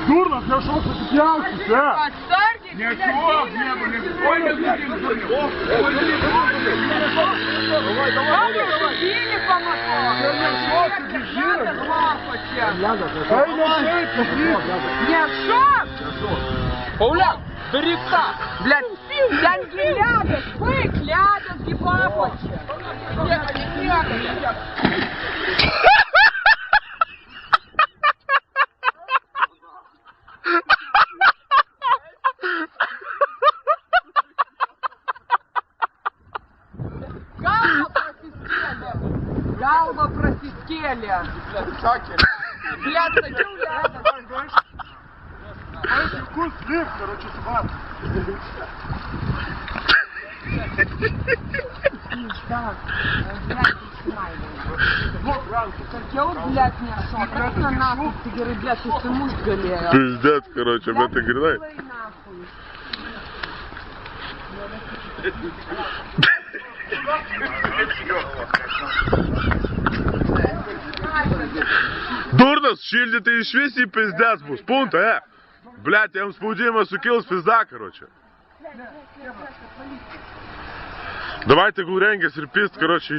Дурно, я шел сопьялся, да? Не шел, не были. Ой, не будем, Давай, давай, давай. Били по мотору. Нет, Пауляк, бери так. Блядь, деньги ляда, бык ляда, гибапочек. Галва просистели. Блядь, садил ляда. вкус слив, короче, собака. Я вот, блядь, не шел. Как на нахуй, ты говоришь, блядь, ты муж галея. Пиздец, короче, об этой гряной. Дурнос, шильди ты išvis į pizdes bus, punta, Блядь, jam spaudimas sukils pizda, короче. Давайте, tegul rengiasi ir pist, короче,